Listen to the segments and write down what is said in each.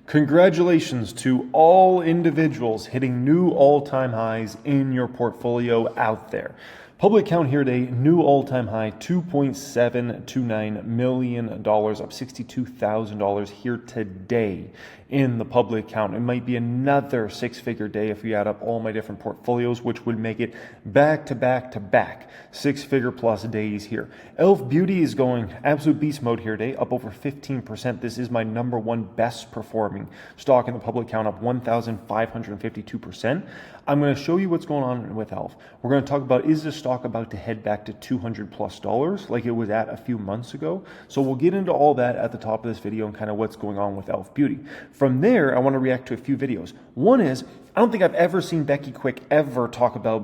Congratulations to all individuals hitting new all-time highs in your portfolio out there. Public count here today, new all-time high, $2.729 million, up $62,000 here today in the public count. It might be another six-figure day if you add up all my different portfolios, which would make it back to back to back six-figure plus days here. Elf Beauty is going absolute beast mode here today, up over 15%. This is my number one best performing stock in the public count, up 1,552%. I'm going to show you what's going on with Elf. We're going to talk about, is this stock about to head back to $200+ like it was at a few months ago? So we'll get into all that at the top of this video and kind of what's going on with Elf Beauty. From there, I want to react to a few videos. One is, I don't think I've ever seen Becky Quick ever talk about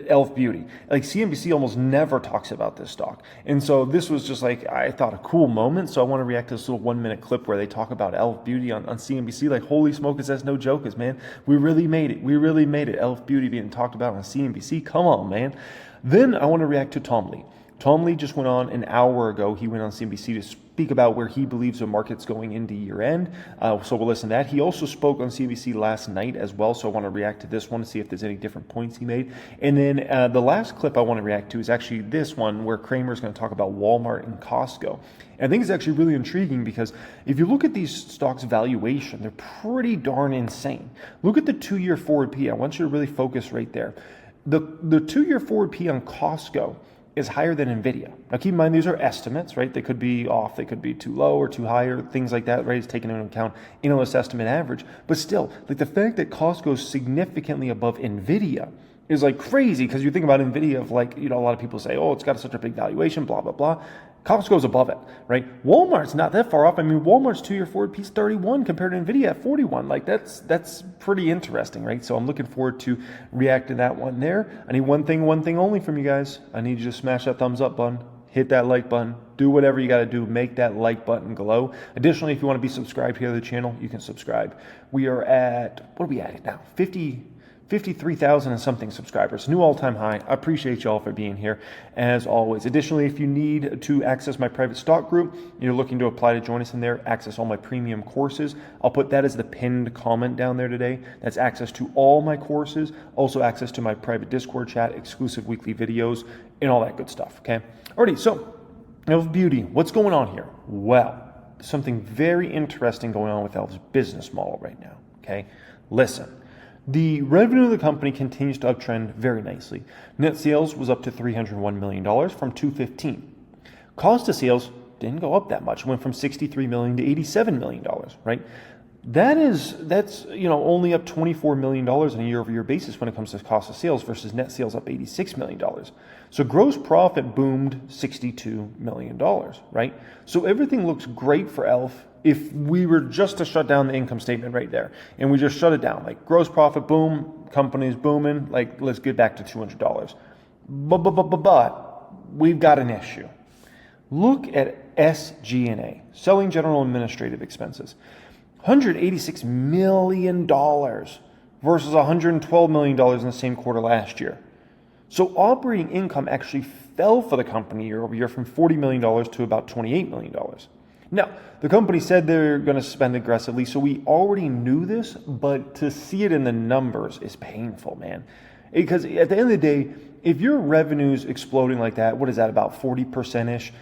Elf Beauty. Like CNBC almost never talks about this stock. And so this was just like, I thought a cool moment. So I want to react to this little 1-minute clip where they talk about Elf Beauty on CNBC. Like, holy smokers, that's no joke, man. We really made it. We really made it. Elf Beauty being talked about on CNBC. Come on, man. Then I want to react to Tom Lee. Tom Lee just went on an hour ago. He went on CNBC to speak about where he believes the market's going into year end. So we'll listen to that. He also spoke on CNBC last night as well. So I want to react to this one to see if there's any different points he made. And then the last clip I want to react to is actually this one where Kramer's going to talk about Walmart and Costco. And I think it's actually really intriguing because if you look at these stocks' valuation, they're pretty darn insane. Look at the 2-year forward P. I want you to really focus right there. The 2-year forward P on Costco is higher than NVIDIA. Now keep in mind, these are estimates, right? They could be off, they could be too low or too high or things like that, right? It's taken into account analyst estimate average. But still, like the fact that Costco is significantly above NVIDIA is like crazy because you think about NVIDIA of like, you know, a lot of people say, oh, it's got such a big valuation, blah, blah, blah. Costco's above it, right? Walmart's not that far off. I mean, Walmart's 2-year forward P is 31 compared to NVIDIA at 41. Like that's pretty interesting, right? So I'm looking forward to reacting to that one there. I need one thing only from you guys. I need you to smash that thumbs up button, hit that like button, do whatever you got to do, make that like button glow. Additionally, if you want to be subscribed here to the channel, you can subscribe. We are at, what are we at now? 53,000 and something subscribers, new all-time high. I appreciate y'all for being here as always. Additionally, if you need to access my private stock group, you're looking to apply to join us in there, access all my premium courses, I'll put that as the pinned comment down there today. That's access to all my courses, also access to my private Discord chat, exclusive weekly videos, and all that good stuff, okay? Alrighty, so Elf Beauty, what's going on here? Well, something very interesting going on with Elf's business model right now, okay? Listen. The revenue of the company continues to uptrend very nicely. Net sales was up to $301 million from $215. Cost of sales didn't go up that much. It went from $63 million to $87 million, right? That's only up $24 million on a year-over-year basis when it comes to cost of sales versus net sales up $86 million. So gross profit boomed $62 million, right? So everything looks great for Elf if we were just to shut down the income statement right there and we just shut it down, like gross profit, boom, company's booming, like let's get back to $200. But we've got an issue. Look at SG&A, selling general administrative expenses. $186 million versus $112 million in the same quarter last year. So operating income actually fell for the company year over year from $40 million to about $28 million. Now, the company said they're going to spend aggressively, so we already knew this, but to see it in the numbers is painful, man. Because at the end of the day, if your revenue's exploding like that, what is that, about 40%-ish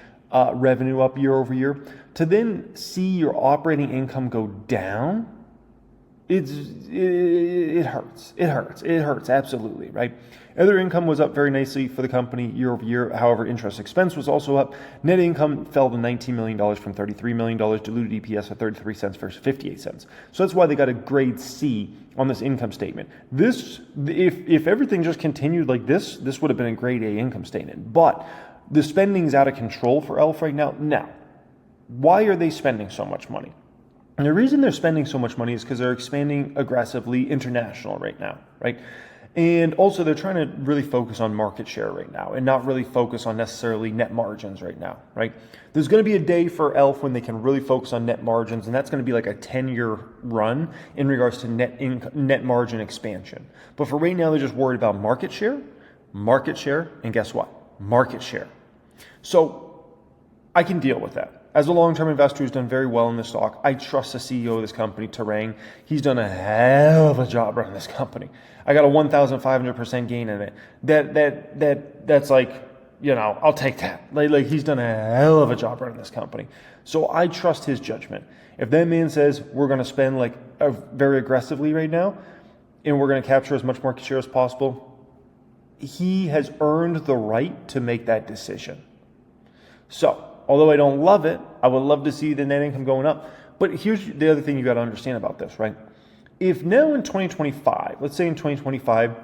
revenue up year over year, to then see your operating income go down, it hurts. It hurts, absolutely, right? Other income was up very nicely for the company year over year. However, interest expense was also up. Net income fell to $19 million from $33 million, diluted EPS at 33 cents versus 58 cents. So that's why they got a grade C on this income statement. This, if everything just continued like this would have been a grade A income statement. But the spending's out of control for Elf right now. Now, why are they spending so much money? And the reason they're spending so much money is because they're expanding aggressively international right now, right? And also they're trying to really focus on market share right now and not really focus on necessarily net margins right now, right? There's going to be a day for Elf when they can really focus on net margins, and that's going to be like a 10-year run in regards to net margin expansion. But for right now, they're just worried about market share, and guess what? Market share. So I can deal with that. As a long-term investor who's done very well in this stock, I trust the CEO of this company, Terang. He's done a hell of a job running this company. I got a 1,500% gain in it. That's like, I'll take that. Like he's done a hell of a job running this company. So I trust his judgment. If that man says we're going to spend very aggressively right now, and we're going to capture as much market share as possible, he has earned the right to make that decision. So, although I don't love it, I would love to see the net income going up. But here's the other thing you got to understand about this, right? If now in 2025, let's say in 2025,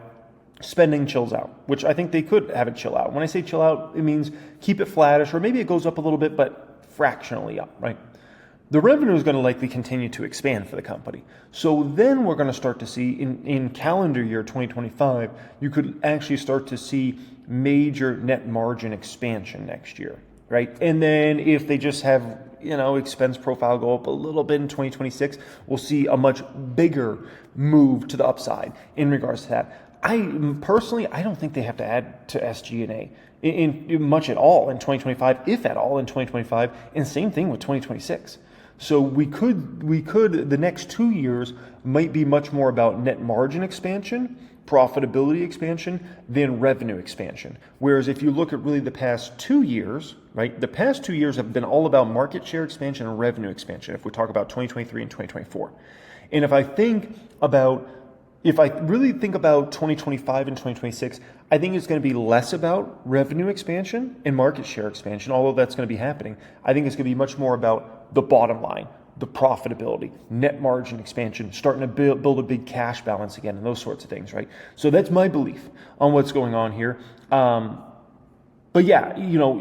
spending chills out, which I think they could have it chill out. When I say chill out, it means keep it flattish, or maybe it goes up a little bit, but fractionally up, right? The revenue is going to likely continue to expand for the company. So then we're going to start to see in calendar year 2025, you could actually start to see major net margin expansion next year, right? And then if they just have, expense profile go up a little bit in 2026, we'll see a much bigger move to the upside in regards to that. I don't think they have to add to SG&A in much at all in 2025, if at all in 2025, and same thing with 2026. So we could the next 2 years might be much more about net margin expansion, profitability expansion than revenue expansion. Whereas if you look at really the past 2 years, right, the past 2 years have been all about market share expansion and revenue expansion. If we talk about 2023 and 2024, and if I really think about 2025 and 2026, I think it's going to be less about revenue expansion and market share expansion, although that's going to be happening. I think it's going to be much more about the bottom line, the profitability, net margin expansion, starting to build a big cash balance again, and those sorts of things, right? So that's my belief on what's going on here. But yeah, let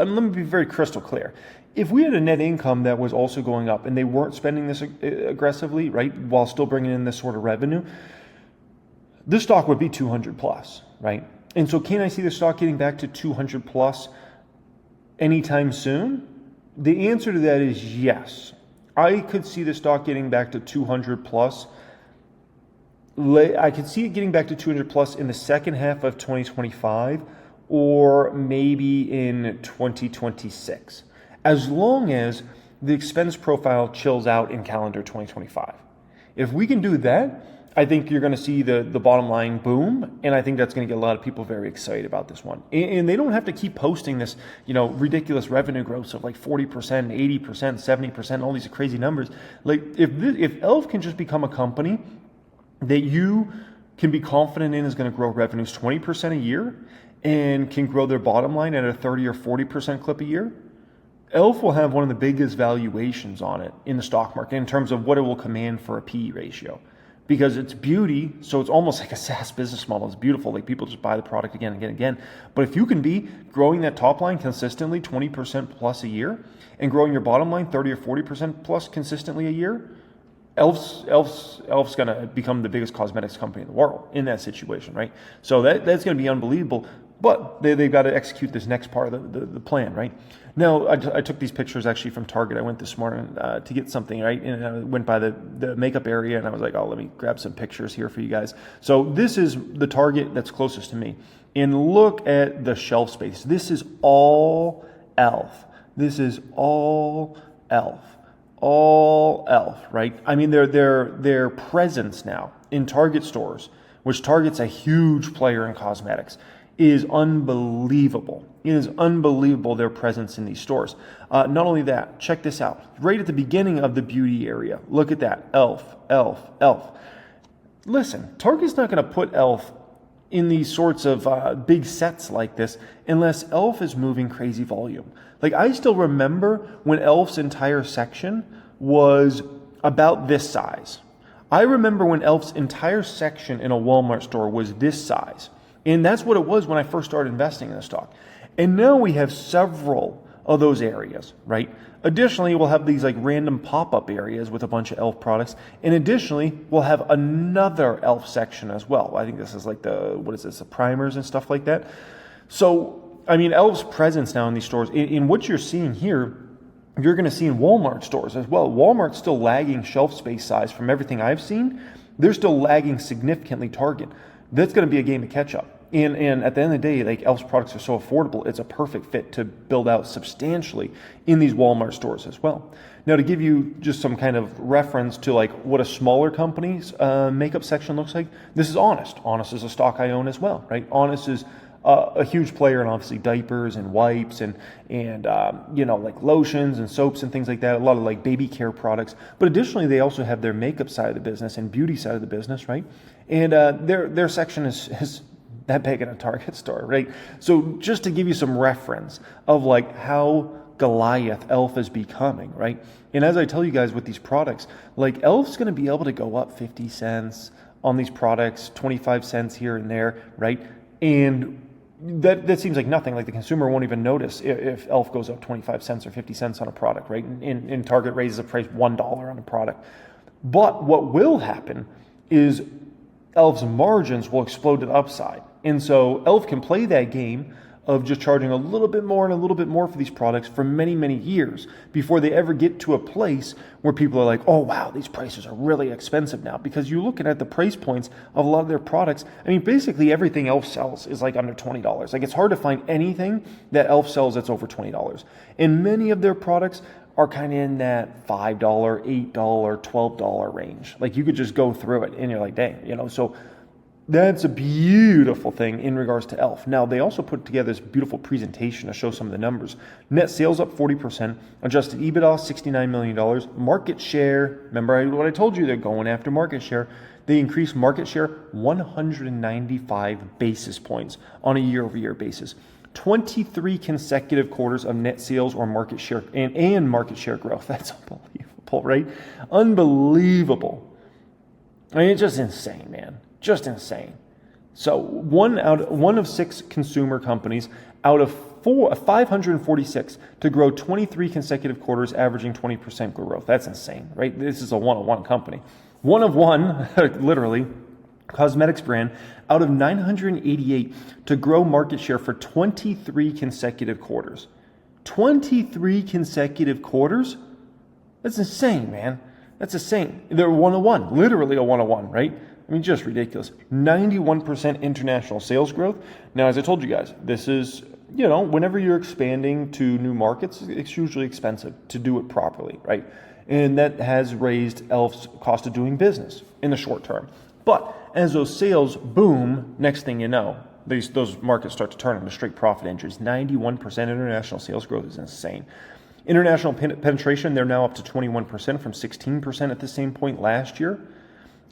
me be very crystal clear. If we had a net income that was also going up and they weren't spending this aggressively, right, while still bringing in this sort of revenue, this stock would be 200 plus, right? And so can I see the stock getting back to 200 plus anytime soon? The answer to that is yes. I could see the stock getting back to 200 plus. I could see it getting back to 200 plus in the second half of 2025 or maybe in 2026, as long as the expense profile chills out in calendar 2025. If we can do that, I think you're going to see the bottom line boom, and I think that's going to get a lot of people very excited about this one. And they don't have to keep posting this, ridiculous revenue growth of like 40%, 80%, 70%, all these crazy numbers. Like if ELF can just become a company that you can be confident in is going to grow revenues 20% a year and can grow their bottom line at a 30 or 40% clip a year, ELF will have one of the biggest valuations on it in the stock market in terms of what it will command for a PE ratio. Because it's beauty, so it's almost like a SaaS business model. It's beautiful, like people just buy the product again and again and again. But if you can be growing that top line consistently 20% plus a year and growing your bottom line 30 or 40% plus consistently a year, ELF's going to become the biggest cosmetics company in the world in that situation, right? So that's going to be unbelievable. But they've got to execute this next part of the plan, right? Now, I took these pictures actually from Target. I went this morning to get something, right? And I went by the makeup area, and I was like, oh, let me grab some pictures here for you guys. So this is the Target that's closest to me. And look at the shelf space. This is all ELF. This is all ELF. All ELF, right? I mean, their presence now in Target stores, which Target's a huge player in cosmetics, is unbelievable. It is unbelievable, their presence in these stores. Not only that, check this out. Right at the beginning of the beauty area, look at that. ELF, ELF, ELF. Listen, Target's not going to put ELF in these sorts of big sets like this unless ELF is moving crazy volume. Like, I still remember when ELF's entire section was about this size. I remember when ELF's entire section in a Walmart store was this size. And that's what it was when I first started investing in the stock. And now we have several of those areas, right? Additionally, we'll have these like random pop-up areas with a bunch of ELF products. And additionally, we'll have another ELF section as well. I think this is like the primers and stuff like that. So, I mean, ELF's presence now in these stores, in what you're seeing here, you're going to see in Walmart stores as well. Walmart's still lagging shelf space size from everything I've seen. They're still lagging significantly Target. That's going to be a game of catch up. And at the end of the day, like e.l.f.'s products are so affordable, it's a perfect fit to build out substantially in these Walmart stores as well. Now, to give you just some kind of reference to like what a smaller company's makeup section looks like, this is Honest. Honest is a stock I own as well, right? Honest is a huge player in obviously diapers and wipes and like lotions and soaps and things like that. A lot of like baby care products. But additionally, they also have their makeup side of the business and beauty side of the business, right? And their section is that big in a Target store, right? So just to give you some reference of like how Goliath e.l.f. is becoming, right? And as I tell you guys with these products, like e.l.f.'s going to be able to go up 50 cents on these products, 25 cents here and there, right? And that seems like nothing. Like the consumer won't even notice if e.l.f. goes up 25 cents or 50 cents on a product, right? And Target raises the price $1 on a product. But what will happen is e.l.f.'s margins will explode to the upside. And so e.l.f. can play that game of just charging a little bit more and a little bit more for these products for many, many years before they ever get to a place where people are like, oh, wow, these prices are really expensive now. Because you're looking at the price points of a lot of their products. I mean, basically everything e.l.f. sells is like under $20. Like it's hard to find anything that e.l.f. sells that's over $20. And many of their products are kind of in that $5, $8, $12 range. Like you could just go through it and you're like, dang, so that's a beautiful thing in regards to e.l.f. Now, they also put together this beautiful presentation to show some of the numbers. Net sales up 40%, adjusted EBITDA $69 million, market share, remember what I told you, they're going after market share. They increased market share 195 basis points on a year-over-year basis. 23 consecutive quarters of net sales or market share and market share growth. That's unbelievable, right? Unbelievable. I mean, it's just insane, man. Just insane. So one of 6 consumer companies out of 546 to grow 23 consecutive quarters, averaging 20% growth. That's insane, right? This is a one-of-one company. One of one, literally, cosmetics brand out of 988 to grow market share for 23 consecutive quarters. 23 consecutive quarters? That's insane, man. That's insane. They're one-of-one, literally a one-of-one, right? I mean, just ridiculous. 91% international sales growth. Now, as I told you guys, this is, whenever you're expanding to new markets, it's usually expensive to do it properly, right? And that has raised e.l.f.'s cost of doing business in the short term. But as those sales boom, next thing you know, those markets start to turn into straight profit engines. 91% international sales growth is insane. International penetration, they're now up to 21% from 16% at the same point last year.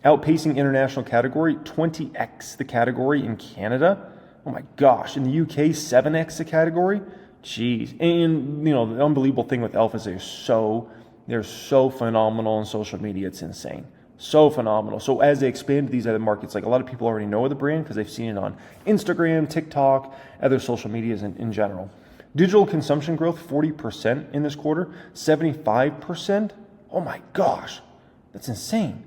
Outpacing international category, 20x the category in Canada. Oh my gosh, in the UK, 7x the category. Jeez. And the unbelievable thing with e.l.f. is they're so phenomenal on social media, it's insane. So phenomenal. So as they expand to these other markets, like a lot of people already know the brand because they've seen it on Instagram, TikTok, other social medias in general. Digital consumption growth, 40% in this quarter, 75%. Oh my gosh, that's insane.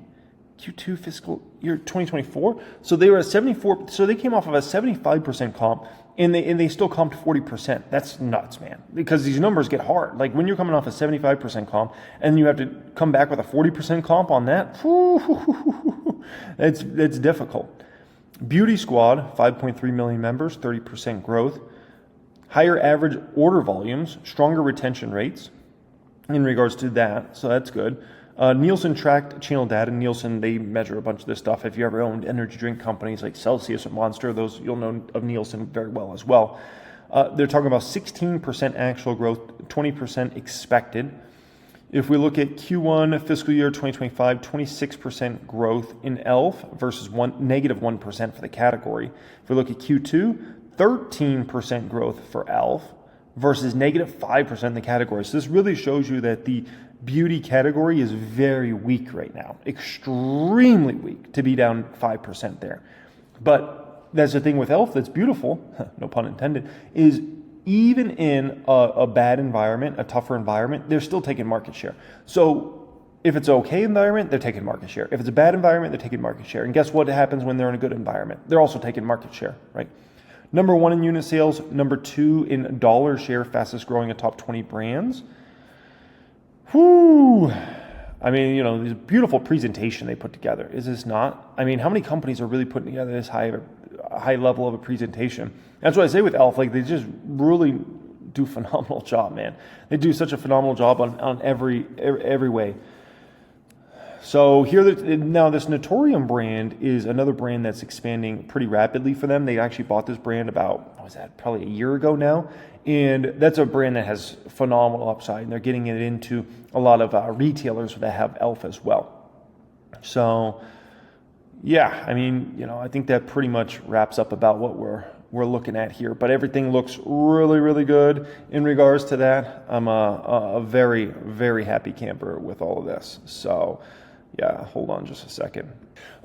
Q2 fiscal year 2024. So they were at 74. So they came off of a 75% comp, and they still comped 40%. That's nuts, man. Because these numbers get hard. Like when you're coming off a 75% comp, and you have to come back with a 40% comp on that, it's difficult. Beauty Squad, 5.3 million members, 30% growth. Higher average order volumes, stronger retention rates in regards to that. So that's good. Nielsen tracked channel data. Nielsen, they measure a bunch of this stuff. If you ever owned energy drink companies like Celsius or Monster, those you'll know of Nielsen very well as well. They're talking about 16% actual growth, 20% expected. If we look at Q1 fiscal year 2025, 26% growth in e.l.f. versus negative 1% for the category. If we look at Q2, 13% growth for e.l.f. versus negative 5% in the category. So this really shows you that the beauty category is very weak right now, extremely weak to be down 5% there. But that's the thing with e.l.f. that's beautiful, no pun intended, is even in a bad environment, a tougher environment, they're still taking market share. So if it's an okay environment, they're taking market share. If it's a bad environment, they're taking market share. And guess what happens when they're in a good environment? They're also taking market share, right? Number 1 in unit sales, number 2 in dollar share, fastest growing of top 20 brands. Whoo! I mean, this beautiful presentation they put together. Is this not? I mean, how many companies are really putting together this high high level of a presentation. That's what I say with Elf. Like, they just really do a phenomenal job, man. They do such a phenomenal job on every way. So here, now this Notorium brand is another brand that's expanding pretty rapidly for them. They actually bought this brand about, probably a year ago now. And that's a brand that has phenomenal upside. And they're getting it into a lot of retailers that have Elf as well. So, yeah, I mean, I think that pretty much wraps up about what we're looking at here. But everything looks really, really good in regards to that. I'm a very, very happy camper with all of this. So, yeah, hold on just a second.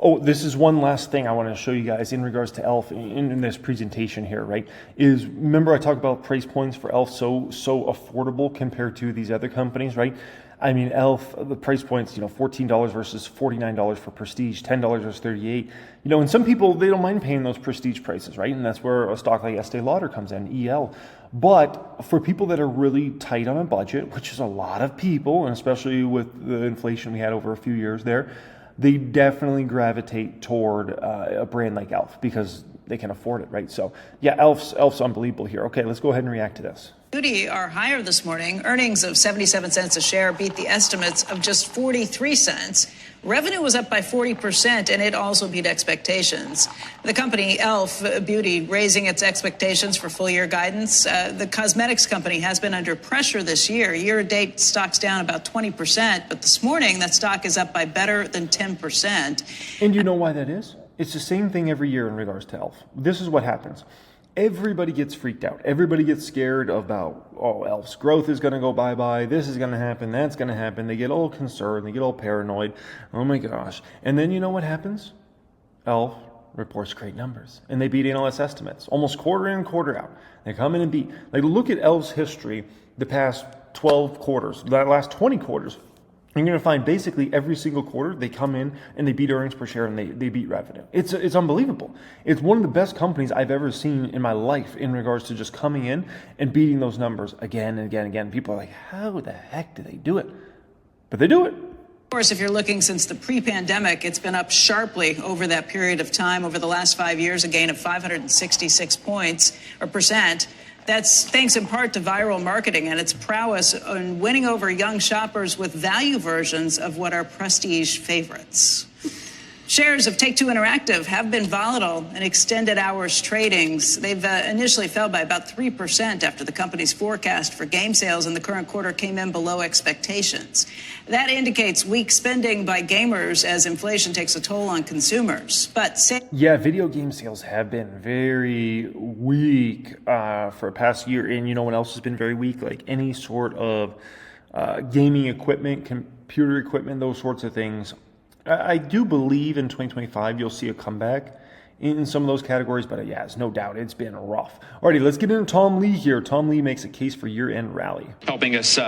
Oh, this is one last thing I want to show you guys in regards to Elf in this presentation here, right? Is, remember I talked about price points for Elf so affordable compared to these other companies, right? I mean, Elf, the price points, $14 versus $49 for Prestige, $10 versus $38. And some people, they don't mind paying those Prestige prices, right? And that's where a stock like Estee Lauder comes in, EL. But for people that are really tight on a budget, which is a lot of people, and especially with the inflation we had over a few years there, they definitely gravitate toward a brand like Elf because they can afford it, right? So yeah, Elf's unbelievable here. Okay, let's go ahead and react to this. Beauty are higher this morning. Earnings of 77 cents a share beat the estimates of just 43 cents. Revenue was up by 40%, and it also beat expectations. The company, Elf Beauty, raising its expectations for full-year guidance. The cosmetics company has been under pressure this year. Year-to-date, stock's down about 20%, but this morning, that stock is up by better than 10%. And you know why that is? It's the same thing every year in regards to Elf. This is what happens. Everybody gets freaked out. Everybody gets scared about, Elf's growth is going to go bye-bye. This is going to happen. That's going to happen. They get all concerned. They get all paranoid. Oh, my gosh. And then you know what happens? Elf reports great numbers. And they beat analyst estimates almost quarter in, quarter out. They come in and beat. Like, look at Elf's history the past 12 quarters, the last 20 quarters. You're going to find basically every single quarter they come in and they beat earnings per share and they beat revenue. It's unbelievable. It's one of the best companies I've ever seen in my life in regards to just coming in and beating those numbers again and again and again. People are like, how the heck do they do it? But they do it. Of course, if you're looking since the pre-pandemic, it's been up sharply over that period of time. Over the last 5 years, a gain of 566 percent. That's thanks in part to viral marketing and its prowess in winning over young shoppers with value versions of what are prestige favorites. Shares of Take-Two Interactive have been volatile in extended hours tradings. They've initially fell by about 3% after the company's forecast for game sales in the current quarter came in below expectations. That indicates weak spending by gamers as inflation takes a toll on consumers. But yeah, video game sales have been very weak for a past year. And you know what else has been very weak? Like any sort of gaming equipment, computer equipment, those sorts of things. I do believe in 2025 you'll see a comeback in some of those categories, but yeah, it's no doubt it's been rough. Alrighty, let's get into Tom Lee here. Tom Lee makes a case for year-end rally. Helping us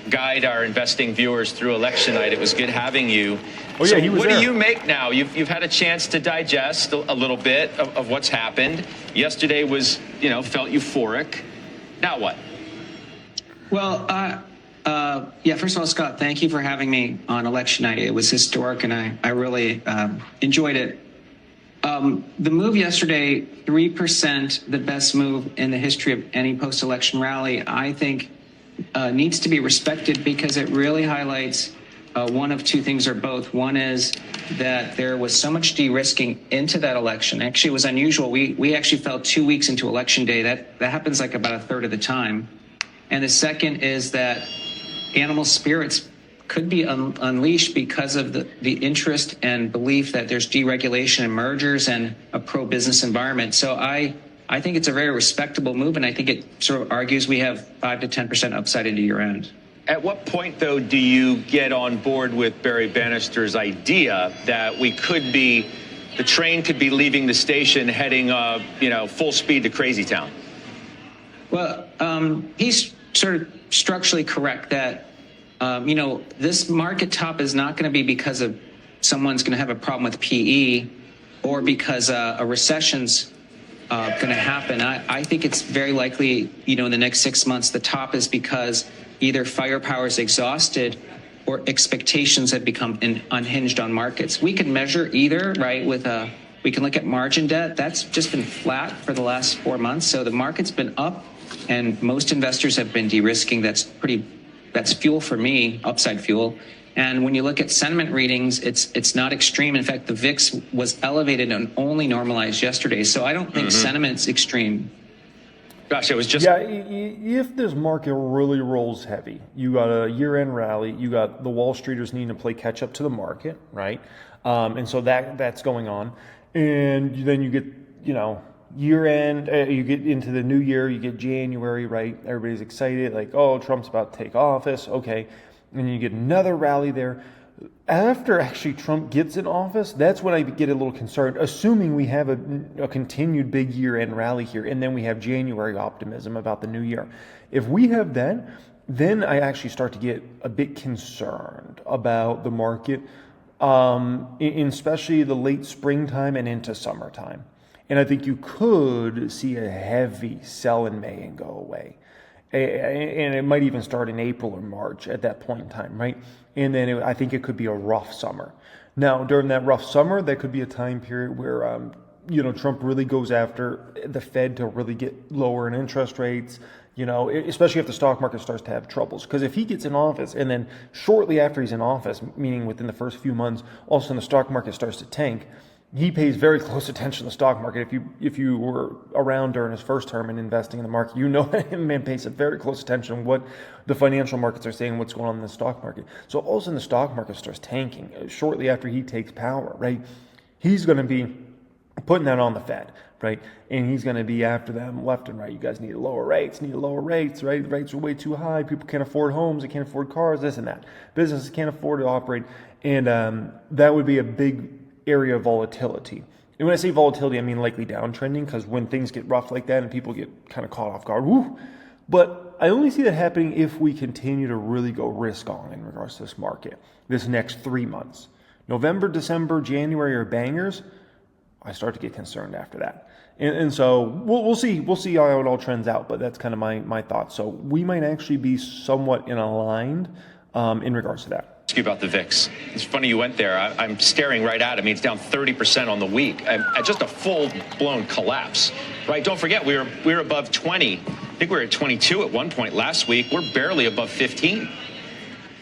guide our investing viewers through election night. It was good having you. Oh yeah, he was there. What do you make now? You've had a chance to digest a little bit of what's happened. Yesterday was, felt euphoric. Now what? Well, first of all, Scott, thank you for having me on election night. It was historic, and I really enjoyed it. The move yesterday, 3%, the best move in the history of any post-election rally, I think needs to be respected because it really highlights one of two things or both. One is that there was so much de-risking into that election. Actually, it was unusual. We actually fell 2 weeks into election day. That happens like about a third of the time. And the second is that animal spirits could be unleashed because of the interest and belief that there's deregulation and mergers and a pro-business environment. So I think it's a very respectable move, and I think it sort of argues we have 5 to 10% upside into year end. At what point, though, do you get on board with Barry Bannister's idea that the train could be leaving the station heading, full speed to Crazy Town? Well, he's sort of structurally correct that, this market top is not going to be because of someone's going to have a problem with PE or because a recession's going to happen. I think it's very likely, in the next 6 months, the top is because either firepower is exhausted or expectations have become unhinged on markets. We can measure either, right, with a We can look at margin debt. That's just been flat for the last 4 months. So the market's been up, and most investors have been de-risking. That's fuel for me, upside fuel. And when you look at sentiment readings, it's not extreme. In fact, the VIX was elevated and only normalized yesterday. So I don't think sentiment's extreme. Gosh, it was just... Yeah, if this market really rolls heavy, you got a year-end rally, you got the Wall Streeters needing to play catch-up to the market, right? And so that's going on. And then you get, year-end, you get into the new year, you get January, right? Everybody's excited, like, oh, Trump's about to take office, okay. And you get another rally there. After actually Trump gets in office, that's when I get a little concerned, assuming we have a continued big year-end rally here, and then we have January optimism about the new year. If we have that, then I actually start to get a bit concerned about the market, especially the late springtime and into summertime. And I think you could see a heavy sell in May and go away. And it might even start in April or March at that point in time, right? And then I think it could be a rough summer. Now, during that rough summer, that could be a time period where, Trump really goes after the Fed to really get lower in interest rates, especially if the stock market starts to have troubles. Because if he gets in office and then shortly after he's in office, meaning within the first few months, all of a sudden the stock market starts to tank, he pays very close attention to the stock market. If you were around during his first term and investing in the market, that man pays very close attention to what the financial markets are saying, what's going on in the stock market. So all of a sudden the stock market starts tanking shortly after he takes power, right? He's going to be putting that on the Fed, right? And he's going to be after them left and right. You guys need lower rates, right? Rates are way too high. People can't afford homes. They can't afford cars, this and that. Businesses can't afford to operate. And that would be a big area of volatility. And when I say volatility, I mean likely downtrending, because when things get rough like that and people get kind of caught off guard, woo. But I only see that happening if we continue to really go risk on in regards to this market this next 3 months. November, December, January are bangers. I start to get concerned after that. And so we'll see. We'll see how it all trends out, but that's kind of my thoughts. So we might actually be somewhat aligned in regards to that. You about the VIX. It's funny you went there. I'm staring right at it. I mean, it's down 30% on the week. Just a full-blown collapse, right? Don't forget, we were above 20. I think we were at 22 at one point last week. We're barely above 15.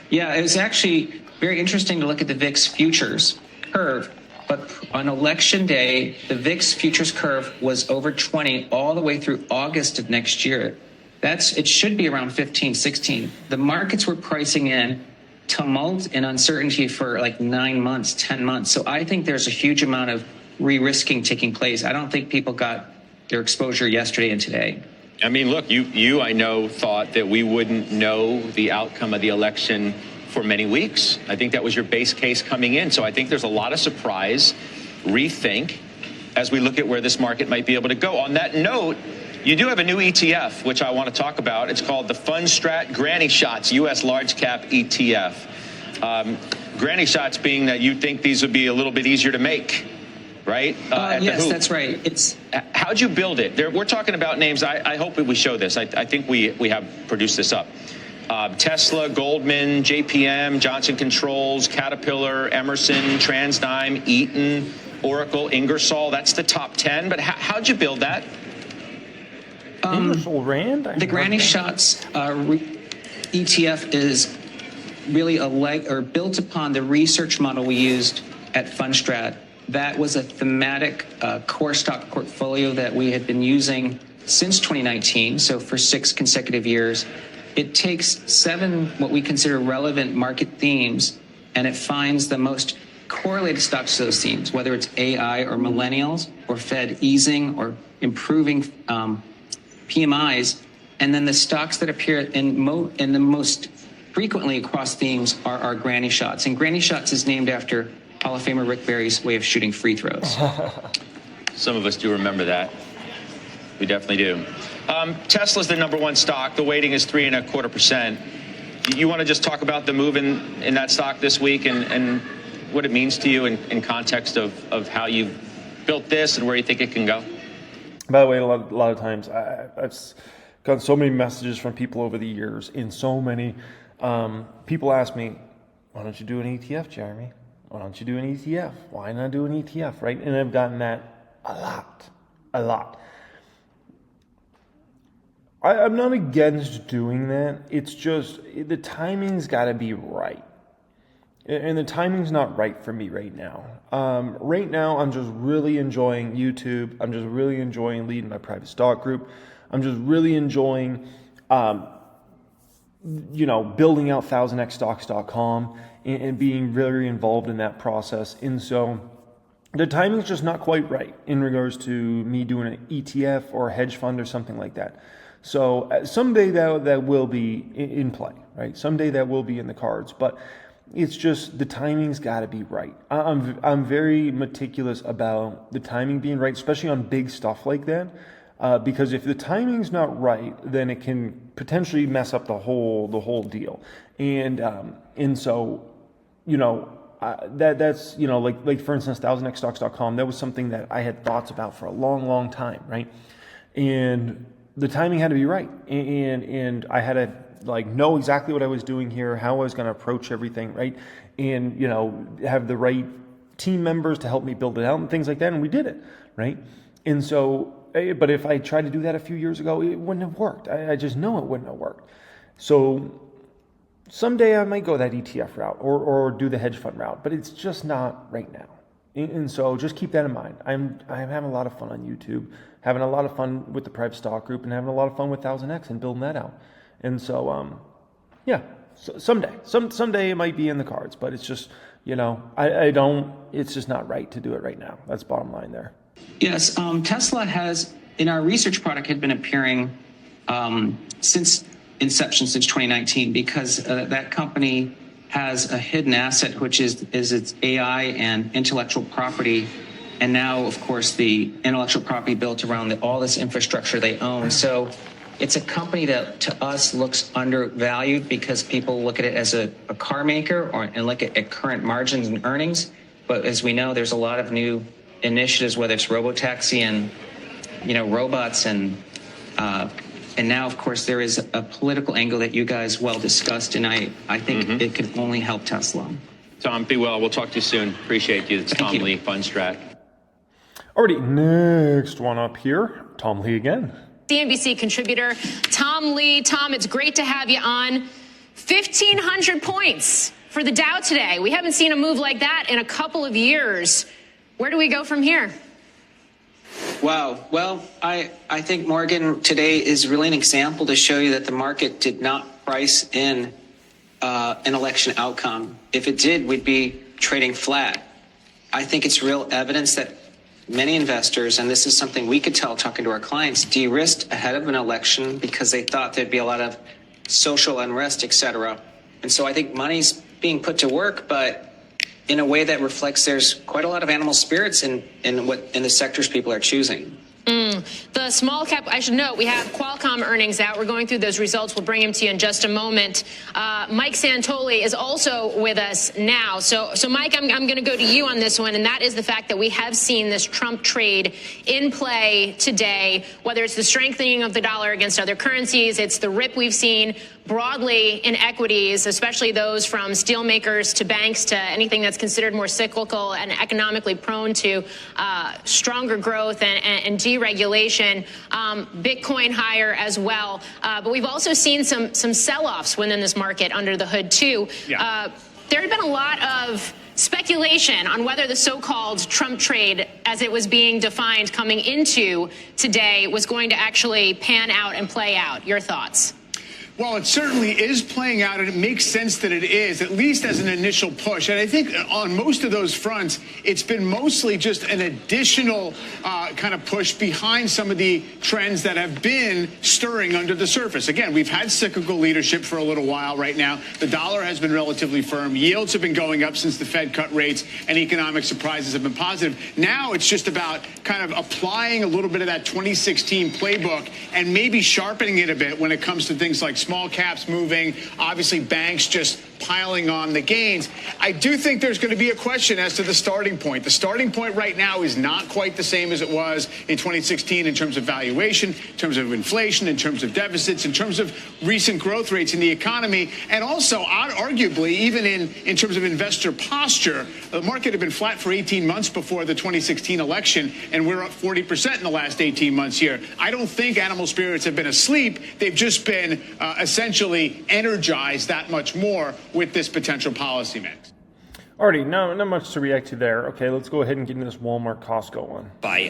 Yeah, it was actually very interesting to look at the VIX futures curve. But on election day, the VIX futures curve was over 20 all the way through August of next year. It should be around 15, 16. The markets were pricing in tumult and uncertainty for like 9 months, 10 months. So I think there's a huge amount of re-risking taking place. I don't think people got their exposure yesterday and today. I mean, look, you I know, thought that we wouldn't know the outcome of the election for many weeks. I think that was your base case coming in. So I think there's a lot of surprise, rethink, as we look at where this market might be able to go. On that note, you do have a new ETF, which I want to talk about. It's called the FundStrat Granny Shots U.S. Large Cap ETF. Granny Shots being that you think these would be a little bit easier to make, right? Yes, that's right. How'd you build it? We're talking about names. I hope we show this. I think we have produced this up. Tesla, Goldman, JPM, Johnson Controls, Caterpillar, Emerson, TransDigm, Eaton, Oracle, Ingersoll. That's the top 10. But how'd you build that? Ingersoll Rand? The Granny Shots ETF is really built upon the research model we used at FundStrat. That was a thematic core stock portfolio that we had been using since 2019, so for 6 consecutive years. It takes 7 what we consider relevant market themes, and it finds the most correlated stocks to those themes, whether it's AI or millennials or Fed easing or improving PMIs, and then the stocks that appear in the most frequently across themes are our Granny Shots. And Granny Shots is named after Hall of Famer Rick Barry's way of shooting free throws. Some of us do remember that. We definitely do. Tesla's the number 1 stock. The weighting is 3.25%. You want to just talk about the move in that stock this week and what it means to you in context of how you've built this and where you think it can go? By the way, a lot of times I've gotten so many messages from people over the years, and so many people ask me, why don't you do an ETF, Jeremy? Why don't you do an ETF? Why not do an ETF, right? And I've gotten that a lot. I'm not against doing that. It's just the timing's got to be right. And the timing's not right for me right now. Right now, I'm just really enjoying YouTube. I'm just really enjoying leading my private stock group. I'm just really enjoying, building out 1000xstocks.com and being very involved in that process. And so the timing's just not quite right in regards to me doing an ETF or a hedge fund or something like that. So someday that will be in play, right? Someday that will be in the cards, but it's just the timing's got to be right. I'm very meticulous about the timing being right, especially on big stuff like that, because if the timing's not right, then it can potentially mess up the whole deal. And so that's like for instance, 1000xstocks.com. That was something that I had thoughts about for a long time, right? And the timing had to be right, and I had to know exactly what I was doing here, how I was going to approach everything, right? And have the right team members to help me build it out and things like that, and we did it, right? And so, but if I tried to do that a few years ago, it wouldn't have worked. I just know it wouldn't have worked. So someday I might go that ETF route or do the hedge fund route, but it's just not right now. And so just keep that in mind. I'm having a lot of fun on YouTube, having a lot of fun with the private stock group, and having a lot of fun with 1000X and building that out. And so, someday it might be in the cards, but it's just, it's just not right to do it right now. That's bottom line there. Yes. Tesla has, in our research product, had been appearing since inception, since 2019, because that company has a hidden asset, which is its AI and intellectual property. And now, of course, the intellectual property built around all this infrastructure they own. So it's a company that to us looks undervalued because people look at it as a car maker and look at current margins and earnings. But as we know, there's a lot of new initiatives, whether it's robotaxi and, robots and now, of course, there is a political angle that you guys well discussed, and I think it could only help Tesla. Tom, be well. We'll talk to you soon. Appreciate you. It's Tom Lee, Fundstrat. Alrighty, next one up here, Tom Lee again. CNBC contributor Tom Lee. Tom, it's great to have you on. 1,500 points for the Dow today. We haven't seen a move like that in a couple of years. Where do we go from here? Wow. Well, I think, Morgan, today is really an example to show you that the market did not price in an election outcome. If it did, we'd be trading flat. I think it's real evidence that many investors, and this is something we could tell talking to our clients, de-risked ahead of an election because they thought there'd be a lot of social unrest, et cetera. And so I think money's being put to work, but in a way that reflects there's quite a lot of animal spirits in the sectors people are choosing. The small cap, I should note, we have Qualcomm earnings out. We're going through those results. We'll bring them to you in just a moment. Mike Santoli is also with us now. So Mike, I'm going to go to you on this one, and that is the fact that we have seen this Trump trade in play today, whether it's the strengthening of the dollar against other currencies, it's the rip we've seen broadly in equities, especially those from steelmakers to banks to anything that's considered more cyclical and economically prone to stronger growth and deregulation. Bitcoin higher as well. But we've also seen some sell-offs within this market under the hood, too. Yeah. There had been a lot of speculation on whether the so-called Trump trade, as it was being defined coming into today, was going to actually pan out and play out. Your thoughts? Well, it certainly is playing out, and it makes sense that it is, at least as an initial push. And I think on most of those fronts, it's been mostly just an additional kind of push behind some of the trends that have been stirring under the surface. Again, we've had cyclical leadership for a little while right now. The dollar has been relatively firm. Yields have been going up since the Fed cut rates, and economic surprises have been positive. Now it's just about kind of applying a little bit of that 2016 playbook and maybe sharpening it a bit when it comes to things like small caps moving, obviously banks just piling on the gains. I do think there's going to be a question as to the starting point. The starting point right now is not quite the same as it was in 2016 in terms of valuation, in terms of inflation, in terms of deficits, in terms of recent growth rates in the economy, and also arguably even in terms of investor posture. The market had been flat for 18 months before the 2016 election, and we're up 40% in the last 18 months here. I don't think animal spirits have been asleep. They've just been essentially energized that much more with this potential policy mix. Artie, not much to react to there. Okay, let's go ahead and get into this Walmart Costco one. By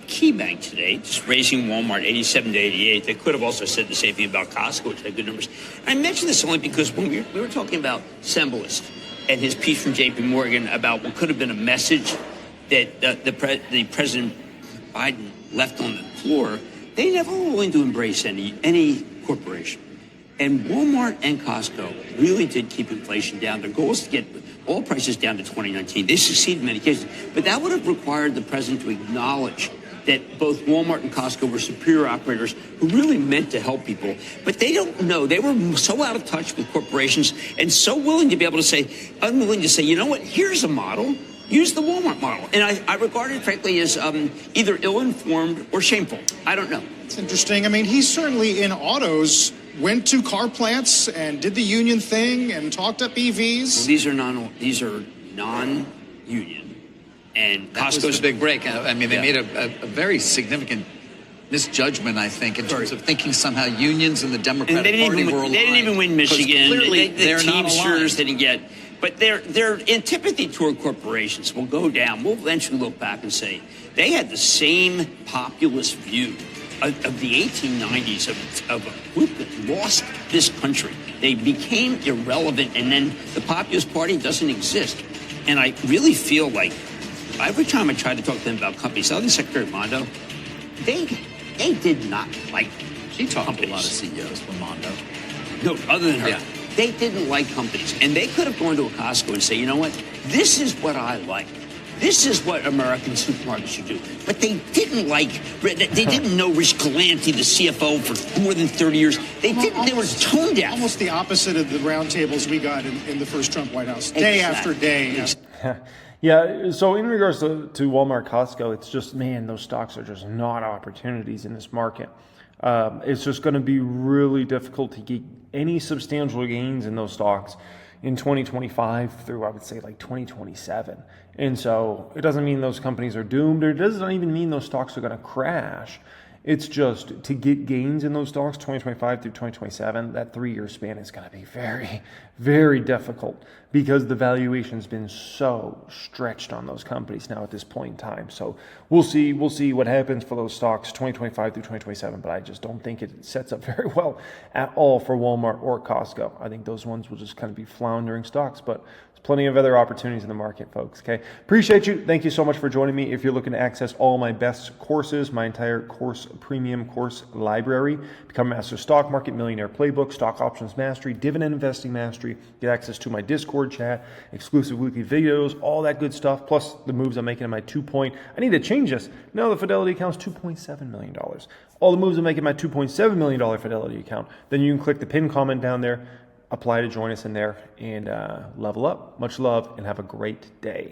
KeyBank today, just raising Walmart 87 to 88. They could have also said the same thing about Costco, which had good numbers. I mention this only because when we were talking about Sembolist and his piece from J.P. Morgan about what could have been a message that the President Biden left on the floor, they never were willing to embrace any corporation. And Walmart and Costco really did keep inflation down. Their goal is to get all prices down to 2019. They succeeded in many cases. But that would have required the president to acknowledge that both Walmart and Costco were superior operators who really meant to help people. But they don't know. They were so out of touch with corporations and so willing to be able to say, unwilling to say, you know what, here's a model. Use the Walmart model. And I regard it, frankly, as either ill-informed or shameful. I don't know. It's interesting. I mean, he certainly in autos went to car plants and did the union thing and talked up EVs. Well, these are non-union, and that Costco's was the big break. I mean, they made a very significant misjudgment, I think, in terms of thinking somehow unions and the Democratic Party were aligned. They didn't even win Michigan. Clearly, the Teamsters didn't get. But their antipathy toward corporations will go down. We'll eventually look back and say they had the same populist view of the 1890s of a group that lost this country. They became irrelevant, and then the Populist Party doesn't exist. And I really feel like every time I try to talk to them about companies, other than Secretary Mondo, they did not like She talked companies. to a lot of CEOs from Mondo. No, other than her. Yeah. They didn't like companies. And they could have gone to a Costco and say, you know what, this is what I like. This is what American supermarkets should do. But they didn't they didn't know Rich Galanti, the CFO, for more than 30 years. They were tone deaf. Almost the opposite of the roundtables we got in the first Trump White House. Day after day. Yeah, so in regards to Walmart, Costco, it's just, man, those stocks are just not opportunities in this market. It's just going to be really difficult to get any substantial gains in those stocks in 2025 through, I would say, like 2027. And so it doesn't mean those companies are doomed, or it doesn't even mean those stocks are going to crash. It's just to get gains in those stocks 2025 through 2027, that 3-year span is going to be very, very difficult because the valuation's been so stretched on those companies now at this point in time. So we'll see what happens for those stocks 2025 through 2027, but I just don't think it sets up very well at all for Walmart or Costco. I think those ones will just kind of be floundering stocks, but plenty of other opportunities in the market, folks. Okay. Appreciate you. Thank you so much for joining me. If you're looking to access all my best courses, my entire premium course library, Become a Master Stock Market Millionaire Playbook, Stock Options Mastery, Dividend Investing Mastery, get access to my Discord chat, exclusive weekly videos, all that good stuff, plus the moves I'm making in my I need to change this. No, the Fidelity account's $2.7 million. All the moves I'm making in my $2.7 million Fidelity account. Then you can click the pinned comment down there, apply to join us in there, and level up. Much love, and have a great day.